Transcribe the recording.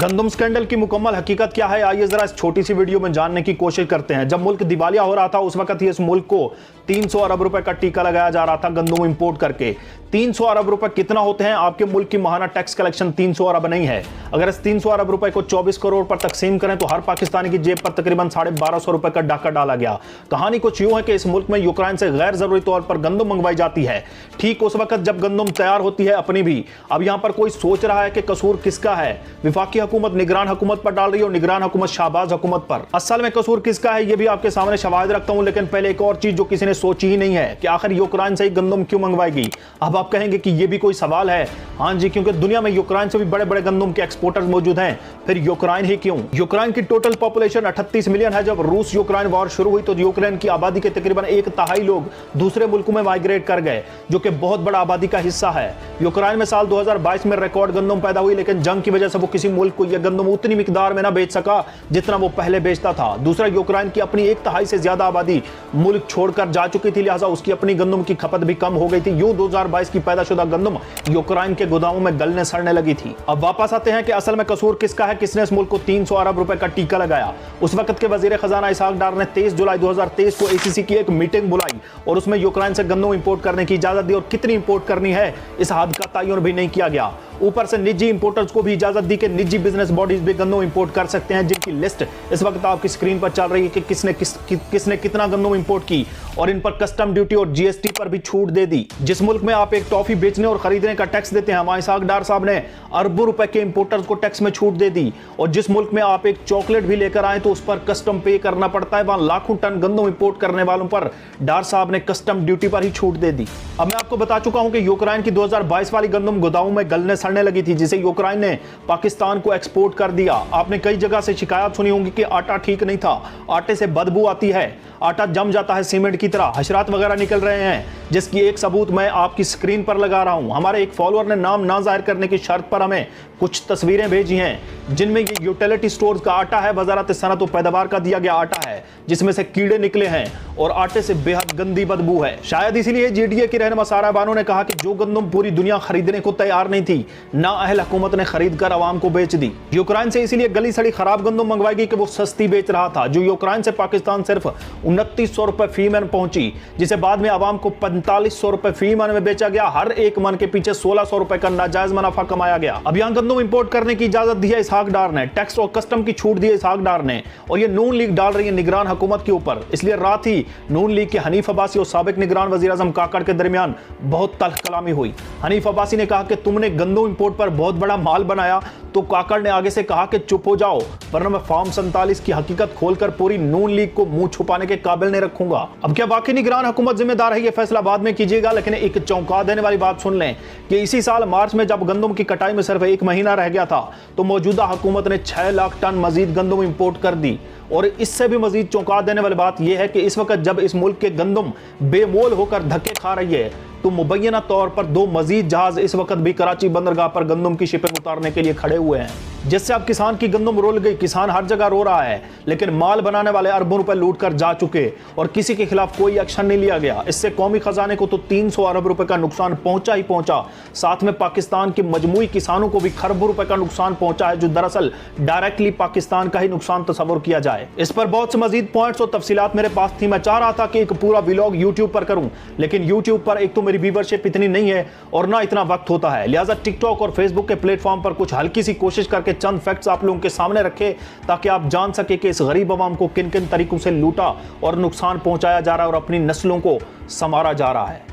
गंदम स्कैंडल की मुकम्मल हकीकत क्या है, आइए जरा इस छोटी सी वीडियो में जानने की कोशिश करते हैं। जब मुल्क दिवालिया हो रहा था उस वक्त ही इस मुल्क को 300 अरब रुपए का टीका लगाया जा रहा था गंदम इंपोर्ट करके। 300 अरब रुपए कितना होते हैं? आपके मुल्क की माहाना टैक्स कलेक्शन 300 अरब नहीं है। अगर इस 300 अरब रुपए को 24 करोड़ पर तकसीम करें तो हर पाकिस्तानी की जेब पर तकरीबन 1250 रुपए का डाका डाला गया। कहानी कुछ यूं है कि इस मुल्क में यूक्रेन से गैर जरूरी तौर पर गंदम मंगवाई जाती है, ठीक उस वक्त जब गंदम तैयार होती है अपनी भी। अब यहां पर कोई सोच रहा है कि कसूर किसका है? विफाकी हुकूमत निगरान हुकूमत पर डाल रही है और निगरान हुकूमत शाहबाज हुकूमत पर। असल में कसूर किसका है ये भी आपके सामने शवाहिद रखता हूं, लेकिन पहले एक और चीज जो किसी ने सोची ही नहीं है कि आखिर यूक्रेन से ही गंदम क्यों मंगवाएगी। अब आप कहेंगे कि ये भी कोई सवाल है। हाँ जी, क्योंकि दुनिया में यूक्रेन से भी बड़े बड़े गंदम के एक्सपोर्टर्स मौजूद हैं, फिर यूक्रेन ही क्यों? यूक्रेन की टोटल पॉपुलेशन 38 मिलियन है। जब रूस यूक्रेन वॉर शुरू हुई तो यूक्रेन की आबादी के तकरीबन 1/3 लोग दूसरे मुल्कों में माइग्रेट कर गए, जो कि बहुत बड़ा आबादी का हिस्सा है। यूक्रेन में साल 2022 में रिकॉर्ड गंदम पैदा हुई, लेकिन जंग की वजह से वो किसी मुल्क को यह गंदम उतनी मिकदार में ना बेच सका जितना वो पहले बेचता था। दूसरा, यूक्रेन की अपनी 1/3 से ज्यादा आबादी मुल्क छोड़कर जा चुकी थी, लिहाजा उसकी अपनी गंदम की खपत भी कम हो गई थी। यूं 2022 की पैदाशुदा गंदम यूक्रेन के गोदामों में गलने सड़ने लगी थी। अब वापस आते हैं कि असल में कसूर किसका है, किसने इस मुल्क को 300 अरब रुपए का टीका लगाया। उस वक्त के वजीर खजाना इसहाक डार ने 23 जुलाई 2023 को ACC की एक मीटिंग बुलाई और उसमें यूक्रेन से गंदम इंपोर्ट करने की इजाजत दी और कितनी इंपोर्ट करनी है इस हद का तयन भी नहीं किया गया। ऊपर से निजी इंपोर्टर्स को भी इजाजत दी कि निजी बिजनेस बॉडीज भी गंदम इंपोर्ट कर सकते हैं, जिनकी लिस्ट इस वक्त आपकी स्क्रीन पर चल रही है कि किसने कितना गंदम इंपोर्ट की और इन पर कस्टम ड्यूटी और GST पर भी छूट दे दी। जिस मुल्क में आप एक टॉफी बेचने और खरीदने का टैक्स देते हैं, हमारे इसहाक डार साहब ने अरबों रुपए के इंपोर्टर्स को टैक्स में छूट दे दी। और जिस मुल्क में आप एक चॉकलेट भी लेकर आए तो उस पर कस्टम पे करना पड़ता है, वहां लाखों टन गंदम इंपोर्ट करने वालों पर डार साहब ने कस्टम ड्यूटी पर ही छूट दे दी। अब मैं आपको बता चुका हूं कि यूक्रेन की 2022 वाली गंदम गोदामों में गलने सड़ने लगी थी, जिसे यूक्रेन ने पाकिस्तान को एक्सपोर्ट कर दिया। आपने कई जगह से शिकायत सुनी होंगी कि आटा ठीक नहीं था, आटे से बदबू आती है, आटा जम जाता है सीमेंट की तरह, हशरात वगैरह निकल रहे हैं, जिसकी एक सबूत मैं आपकी स्क्रीन पर लगा रहा हूं। हमारे एक फॉलोअर ने नाम ना जाहिर करने की शर्त पर हमें कुछ तस्वीरें भेजी हैं जिनमें ये यूटिलिटी स्टोर्स का आटा है, वजारत सनअत व पैदावार का दिया गया आटा है, जिसमें से कीड़े निकले हैं और आटे से बेहद गंदी बदबू है। शायद इसीलिए GDA की रहनुमा सारा बानो ने कहा कि जो गंदम पूरी दुनिया खरीदने को तैयार नहीं थी, नाअहल हुकूमत ने खरीद कर आवाम को बेच दी। यूक्रेन से इसीलिए गली सड़ी खराब गंदम मंगवाएगी कि वो सस्ती बेच रहा था। जो यूक्रेन से पाकिस्तान सिर्फ 2900 रुपए फी मन पहुंची, जिसे बाद में आवाम को 4500 रुपए फी मन में बेचा गया। हर एक मन के पीछे 1600 रुपए का नाजायज मुनाफा कमाया गया। अब यहां गंदम इंपोर्ट करने की इजाजत दी है इसहाक डार ने, टैक्स और कस्टम की छूट दी है इसहाक डार ने, और ये नून लीग डाल रही है निगरान हुकूमत के ऊपर। इसलिए रात ही नून लीग के हनीफ अब्बासी और साबिक निगरान वजीर आजम काकड़ के दरमियान बहुत तल्ख कलामी हुई। हनीफ अब्बासी ने कहा कि तुमने गंदम इंपोर्ट पर बहुत बड़ा माल बनाया, तो काकड़ ने आगे से कहा कि चुप हो जाओ, वरना मैं फॉर्म 47 की हकीकत खोलकर पूरी नून लीग को मुंह छुपाने के काबिल नहीं रखूंगा। अब क्या वाकई निगरान हुकूमत जिम्मेदार है? ये फैसला बाद में कीजिएगा, लेकिन एक चौंका देने वाली बात सुन लें कि इसी साल मार्च में जब गंदम की कटाई में सिर्फ 1 महीना रह गया था तो मौजूदा हुकूमत ने 6 लाख टन मजीद गंदम इंपोर्ट कर दी। और इससे भी मजीद चौंका देने वाली बात यह है कि इस वक्त जब इस मुल्क के गंदम बेमोल होकर धक्के खा रही है तो मुबैना तौर पर 2 मजीद जहाज इस वक्त भी कराची बंदरगाह पर गंदम की शिपिंग उतारने के लिए खड़े हुए हैं, जिससे अब किसान की गंदम रोल गई। किसान हर जगह रो रहा है, लेकिन माल बनाने वाले अरबों रुपए लूट कर जा चुके और किसी के खिलाफ कोई एक्शन नहीं लिया गया। इससे कौमी खजाने को तो 300 अरब रुपए का नुकसान पहुंचा ही पहुंचा, साथ में पाकिस्तान के मजमूई किसानों को भी खरबों रुपए का नुकसान पहुंचा है, जो दरअसल डायरेक्टली पाकिस्तान का ही नुकसान तस्वर किया जाए। इस पर बहुत से मजीद पॉइंट्स और तफसीलात मेरे पास थी। मैं चाह रहा था कि एक पूरा व्लॉग यूट्यूब पर करूं, लेकिन यूट्यूब पर एक तो मेरी व्यूवरशिप इतनी नहीं है और ना इतना वक्त होता है, लिहाजा टिकटॉक और फेसबुक के प्लेटफॉर्म पर कुछ हल्की सी कोशिश करके चंद फैक्ट्स आप लोगों के सामने रखे, ताकि आप जान सके कि इस गरीब आवाम को किन किन तरीकों से लूटा और नुकसान पहुंचाया जा रहा है और अपनी नस्लों को संवारा जा रहा है।